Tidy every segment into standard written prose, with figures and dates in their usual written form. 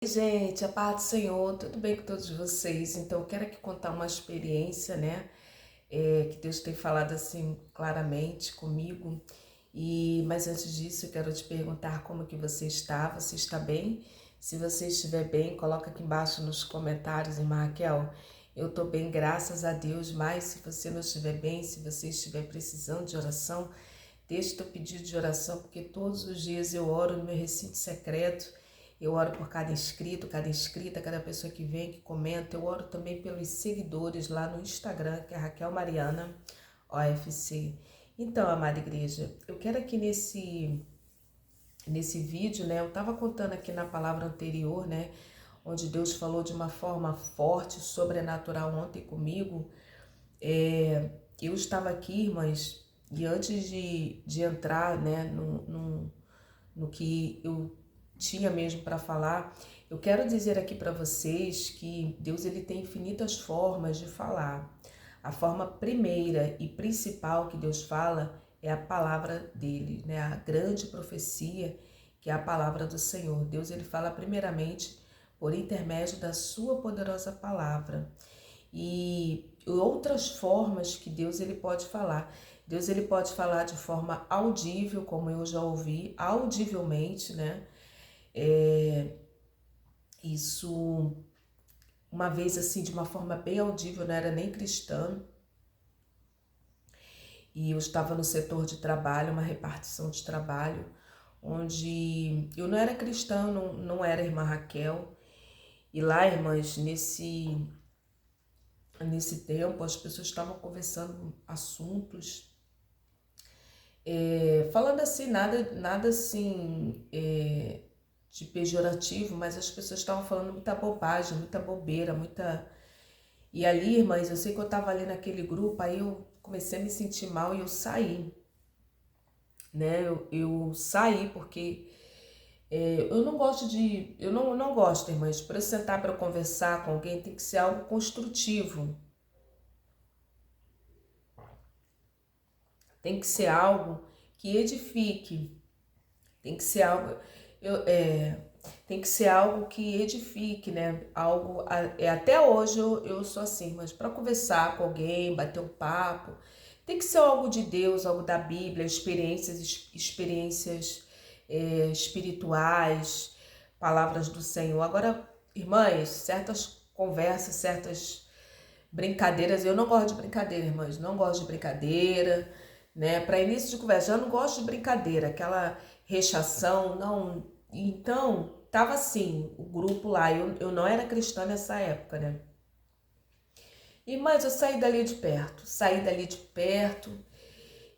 Gente, a paz do Senhor, tudo bem com todos vocês? Então, eu quero aqui contar uma experiência, né? Que Deus tem falado assim claramente comigo. Mas antes disso, eu quero te perguntar como que você está. Você está bem? Se você estiver bem, coloca aqui embaixo nos comentários, irmã Raquel. Eu estou bem, graças a Deus. Mas se você não estiver bem, se você estiver precisando de oração, deixe teu pedido de oração, porque todos os dias eu oro no meu recinto secreto. Eu oro por cada inscrito, cada inscrita, cada pessoa que vem, que comenta. Eu oro também pelos seguidores lá no Instagram, que é Raquel Mariana OFC. Então, amada igreja, eu quero aqui nesse vídeo, né? Eu estava contando aqui na palavra anterior, né? Onde Deus falou de uma forma forte, sobrenatural ontem comigo. Eu estava aqui, irmãs, e antes de entrar, né, no que eu tinha mesmo para falar, eu quero dizer aqui para vocês que Deus ele tem infinitas formas de falar. A forma primeira e principal que Deus fala é a palavra dele, né? A grande profecia que é a palavra do Senhor. Deus ele fala primeiramente por intermédio da sua poderosa palavra. E outras formas que Deus ele pode falar. Deus ele pode falar de forma audível, como eu já ouvi, audivelmente, né? Isso, uma vez assim, de uma forma bem audível, não era nem cristã, e eu estava no setor de trabalho, uma repartição de trabalho, onde eu não era cristã, não era irmã Raquel, e lá, irmãs, nesse tempo, as pessoas estavam conversando assuntos, falando assim, nada assim, de pejorativo, mas as pessoas estavam falando muita bobagem, muita bobeira, muita. E ali, irmãs, eu sei que eu tava ali naquele grupo, aí eu comecei a me sentir mal e eu saí, né? Eu saí porque eu não gosto de. Eu não gosto, irmãs, para eu sentar para conversar com alguém tem que ser algo construtivo, tem que ser algo que edifique, tem que ser algo. Eu, é, tem que ser algo que edifique, né? Algo. Até hoje eu sou assim, mas para conversar com alguém, bater um papo, tem que ser algo de Deus, algo da Bíblia, experiências espirituais, palavras do Senhor. Agora, irmãs, certas conversas, certas brincadeiras, eu não gosto de brincadeira, irmãs, não gosto de brincadeira, né? Para início de conversa, eu não gosto de brincadeira, aquela rechação, não. Então, tava assim, o grupo lá, eu não era cristã nessa época, né? Irmãs, eu saí dali de perto,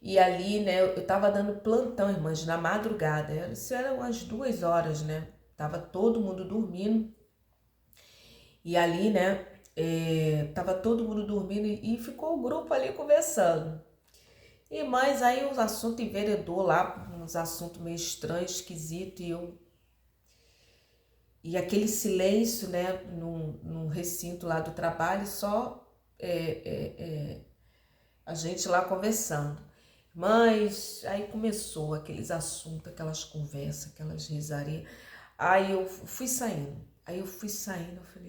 e ali, né, eu tava dando plantão, irmãs, na madrugada, isso eram umas 2 horas, né? Tava todo mundo dormindo, e ali, né, tava todo mundo dormindo e ficou o grupo ali conversando. E mais aí os assuntos enveredou lá, uns assuntos meio estranhos, esquisitos, e aquele silêncio, né, no recinto lá do trabalho, só a gente lá conversando. Mas aí começou aqueles assuntos, aquelas conversas, aquelas risarias. Aí eu fui saindo.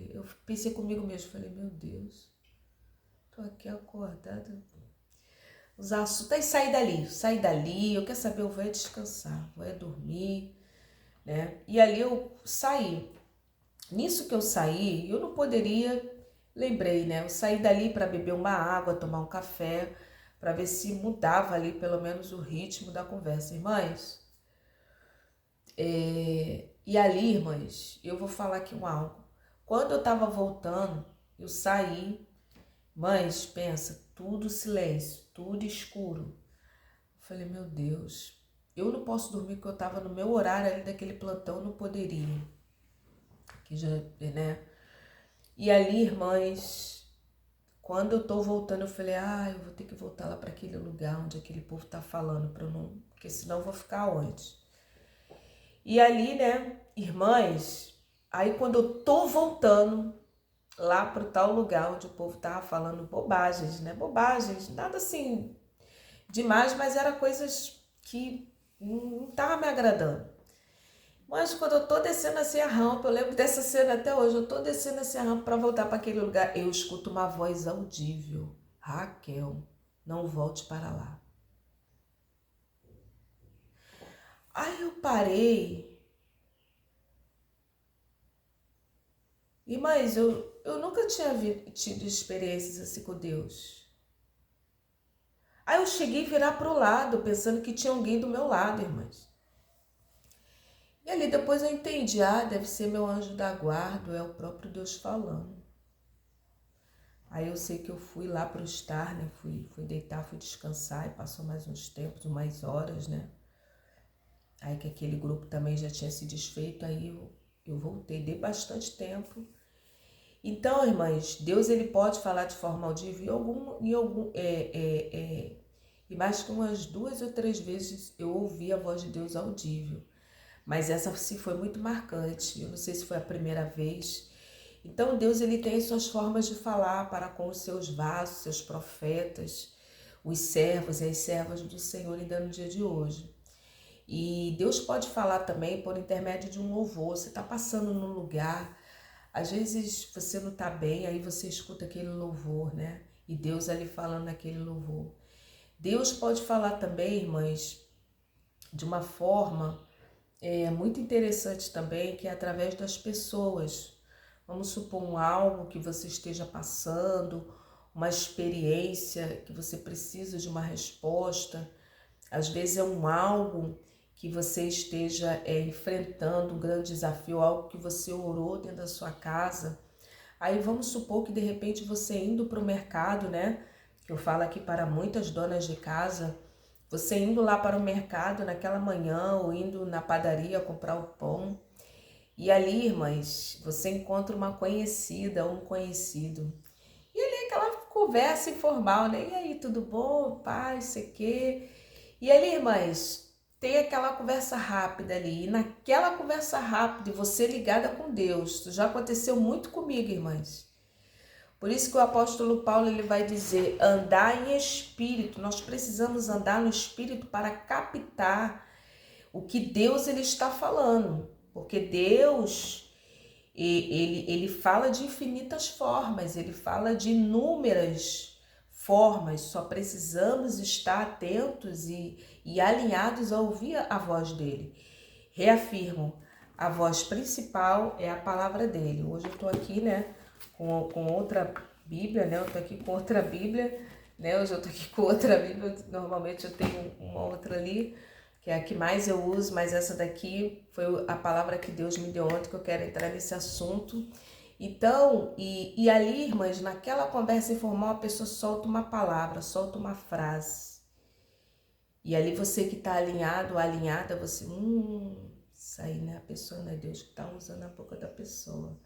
Eu pensei comigo mesmo, falei, meu Deus, tô aqui acordada. Os assuntos, aí saí dali, eu quero saber, eu vou descansar, vou dormir, né? E ali eu saí. Nisso que eu saí, eu não poderia, lembrei, né? Eu saí dali para beber uma água, tomar um café, para ver se mudava ali pelo menos o ritmo da conversa. Irmãs, e ali, irmãs, eu vou falar aqui um algo. Quando eu tava voltando, eu saí, mães, pensa, tudo silêncio, tudo escuro. Eu falei, meu Deus, eu não posso dormir porque eu tava no meu horário ali daquele plantão, eu não poderia. Que já, né? E ali, irmãs, quando eu tô voltando, eu falei, eu vou ter que voltar lá para aquele lugar onde aquele povo tá falando, para eu não, porque senão eu vou ficar onde? E ali, né, irmãs, aí quando eu tô voltando lá pro tal lugar onde o povo tava falando bobagens, né? Bobagens, nada assim demais, mas era coisas que não tava me agradando. Mas quando eu tô descendo assim a rampa, eu lembro dessa cena até hoje, eu tô descendo assim a rampa para voltar para aquele lugar, eu escuto uma voz audível: Raquel, não volte para lá. Aí eu parei, mas eu nunca tinha tido experiências assim com Deus. Aí eu cheguei a virar pro lado, pensando que tinha alguém do meu lado, irmãs. E ali depois eu entendi, deve ser meu anjo da guarda, é o próprio Deus falando. Aí eu sei que eu fui lá para o estar, né? Fui deitar, fui descansar e passou mais uns tempos, umas horas, né? Aí que aquele grupo também já tinha se desfeito, aí eu voltei, dei bastante tempo. Então, irmãs, Deus ele pode falar de forma audível e mais que umas 2 ou 3 vezes eu ouvi a voz de Deus audível. Mas essa sim foi muito marcante. Eu não sei se foi a primeira vez. Então Deus ele tem as suas formas de falar para com os seus vasos, seus profetas, os servos e as servas do Senhor ainda no dia de hoje. E Deus pode falar também por intermédio de um louvor. Você está passando num lugar, às vezes você não está bem, aí você escuta aquele louvor, né? E Deus ali falando naquele louvor. Deus pode falar também, irmãs, de uma forma muito interessante também, que é através das pessoas. Vamos supor algo que você esteja passando, uma experiência que você precisa de uma resposta. Às vezes é algo que você esteja enfrentando, um grande desafio, algo que você orou dentro da sua casa. Aí vamos supor que de repente você indo para o mercado, né? Eu falo aqui para muitas donas de casa, você indo lá para o mercado naquela manhã ou indo na padaria comprar o pão. E ali, irmãs, você encontra uma conhecida ou um conhecido. E ali aquela conversa informal, né? E aí, tudo bom? Paz, sei quê. E ali, irmãs, tem aquela conversa rápida ali. E naquela conversa rápida, você ligada com Deus. Isso já aconteceu muito comigo, irmãs. Por isso que o apóstolo Paulo ele vai dizer, andar em espírito. Nós precisamos andar no espírito para captar o que Deus ele está falando. Porque Deus, ele fala de infinitas formas, ele fala de inúmeras formas, só precisamos estar atentos e alinhados a ouvir a voz dele. Reafirmo, a voz principal é a palavra dele. Hoje eu estou aqui, né, com outra Bíblia, né, eu estou aqui com outra Bíblia, né, hoje eu estou aqui com outra Bíblia, normalmente eu tenho uma outra ali, que é a que mais eu uso, mas essa daqui foi a palavra que Deus me deu ontem, que eu quero entrar nesse assunto. Então, e ali, irmãs, naquela conversa informal, a pessoa solta uma palavra, solta uma frase. E ali você que está alinhado, alinhada, você, isso aí, né? A pessoa não é Deus que está usando a boca da pessoa.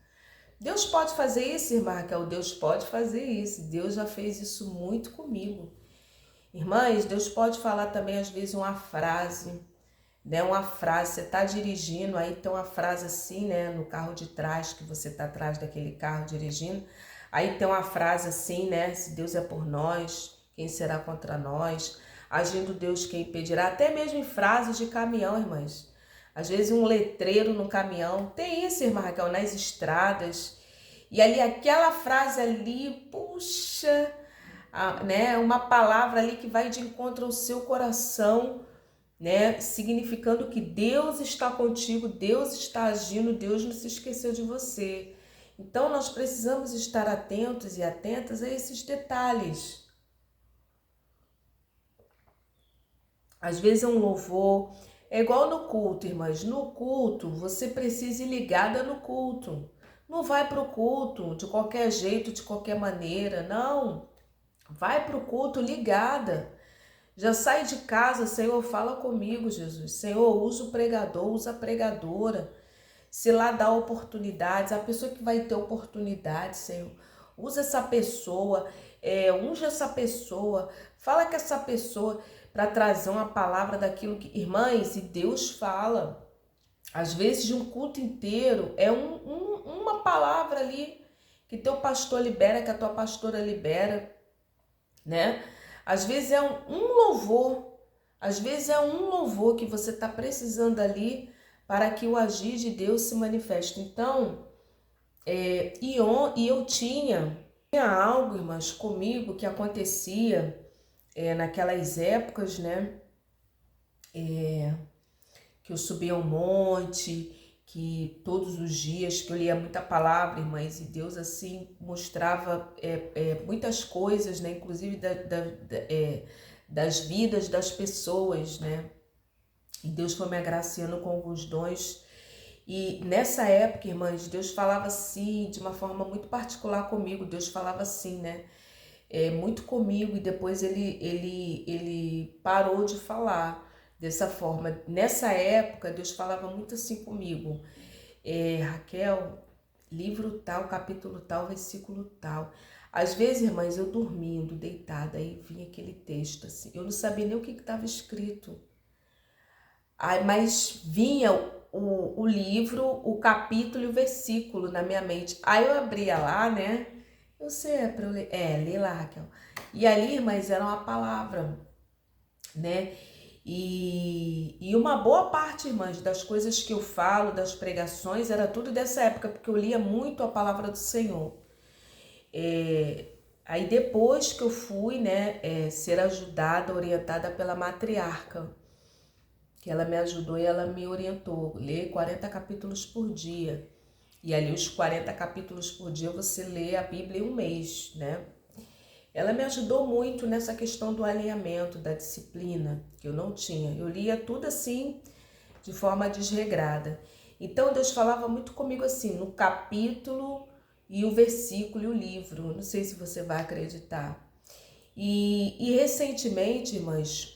Deus pode fazer isso, irmã Raquel, Deus pode fazer isso. Deus já fez isso muito comigo. Irmãs, Deus pode falar também, às vezes, uma frase, né? Uma frase, você está dirigindo, aí tem uma frase assim, né? No carro de trás, que você está atrás daquele carro dirigindo. Aí tem uma frase assim, né? Se Deus é por nós, quem será contra nós? Agindo Deus, quem impedirá? Até mesmo em frases de caminhão, irmãs. Às vezes um letreiro no caminhão. Tem isso, irmã Raquel, nas estradas. E ali, aquela frase ali, puxa, né? Uma palavra ali que vai de encontro ao seu coração, né? Significando que Deus está contigo, Deus está agindo, Deus não se esqueceu de você. Então nós precisamos estar atentos e atentas a esses detalhes. Às vezes é um louvor, é igual no culto, irmãs. No culto, você precisa ir ligada no culto. Não vai para o culto de qualquer jeito, de qualquer maneira, não. Vai para o culto ligada. Já sai de casa, Senhor, fala comigo, Jesus. Senhor, usa o pregador, usa a pregadora. Se lá dá oportunidades, a pessoa que vai ter oportunidade, Senhor, usa essa pessoa, unja essa pessoa, fala com essa pessoa para trazer uma palavra daquilo que... Irmãs, e Deus fala. Às vezes de um culto inteiro, é uma palavra ali que teu pastor libera, que a tua pastora libera, né? Às vezes é um louvor, às vezes é um louvor que você está precisando ali para que o agir de Deus se manifeste. Então, eu tinha algo, irmãs, comigo que acontecia naquelas épocas, né? Que eu subia um monte, que todos os dias que eu lia muita palavra, irmãs, e Deus assim mostrava muitas coisas, né? Inclusive das vidas das pessoas, né? E Deus foi me agraciando com alguns dons. E nessa época, irmãs, Deus falava assim, de uma forma muito particular comigo. Deus falava assim, né? Muito comigo, e depois ele parou de falar dessa forma. Nessa época, Deus falava muito assim comigo. Raquel, livro tal, capítulo tal, versículo tal. Às vezes, irmãs, eu dormindo, deitada, aí vinha aquele texto assim. Eu não sabia nem o que estava escrito. Mas vinha o livro, o capítulo e o versículo na minha mente. Aí eu abria lá, né? Eu sei, para eu ler. Lê lá, Raquel. E ali, irmãs, era uma palavra, né? E uma boa parte, irmãs, das coisas que eu falo, das pregações, era tudo dessa época, porque eu lia muito a palavra do Senhor. Aí depois que eu fui, né, ser ajudada, orientada pela matriarca, que ela me ajudou e ela me orientou, ler 40 capítulos por dia. E ali os 40 capítulos por dia você lê a Bíblia em um mês, né? Ela me ajudou muito nessa questão do alinhamento, da disciplina, que eu não tinha. Eu lia tudo assim, de forma desregrada. Então Deus falava muito comigo assim, no capítulo e o versículo e o livro. Não sei se você vai acreditar. E recentemente, irmãs,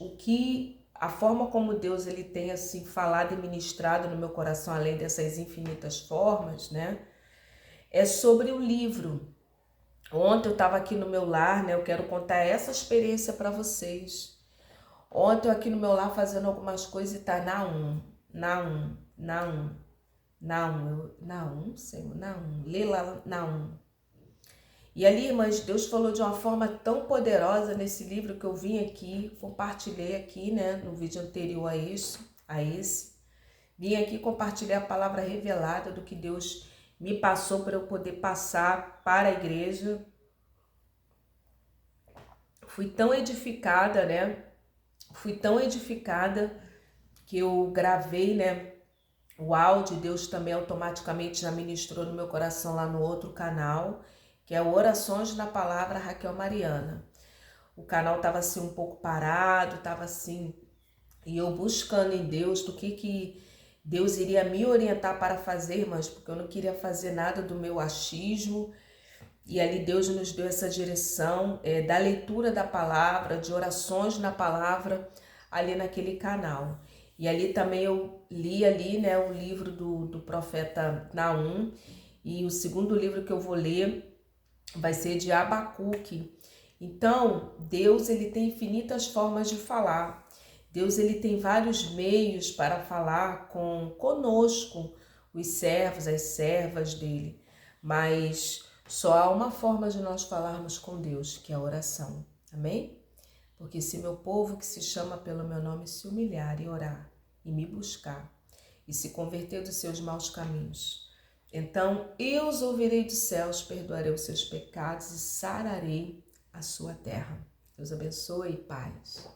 a forma como Deus ele tem assim falado e ministrado no meu coração, além dessas infinitas formas, né? É sobre o livro. Ontem eu estava aqui no meu lar, né? Eu quero contar essa experiência para vocês. Ontem eu aqui no meu lar fazendo algumas coisas e tá Naum, Senhor, Naum, lê lá Naum. E ali, irmãs, Deus falou de uma forma tão poderosa nesse livro que eu vim aqui, compartilhei aqui, né, no vídeo anterior a esse. Vim aqui compartilhar a palavra revelada do que Deus me passou para eu poder passar para a igreja. Fui tão edificada, né? Fui tão edificada que eu gravei, né, o áudio. Deus também automaticamente já ministrou no meu coração lá no outro canal, que é o Orações na Palavra Raquel Mariana. O canal estava assim um pouco parado, estava assim, e eu buscando em Deus do que Deus iria me orientar para fazer, mas porque eu não queria fazer nada do meu achismo. E ali Deus nos deu essa direção da leitura da palavra, de orações na palavra, ali naquele canal. E ali também eu li ali, né, o livro do profeta Naum, e o segundo livro que eu vou ler vai ser de Abacuque. Então, Deus ele tem infinitas formas de falar. Deus ele tem vários meios para falar conosco, os servos, as servas dele. Mas só há uma forma de nós falarmos com Deus, que é a oração. Amém? Porque se meu povo que se chama pelo meu nome se humilhar e orar e me buscar e se converter dos seus maus caminhos, então eu os ouvirei dos céus, perdoarei os seus pecados e sararei a sua terra. Deus abençoe e paz.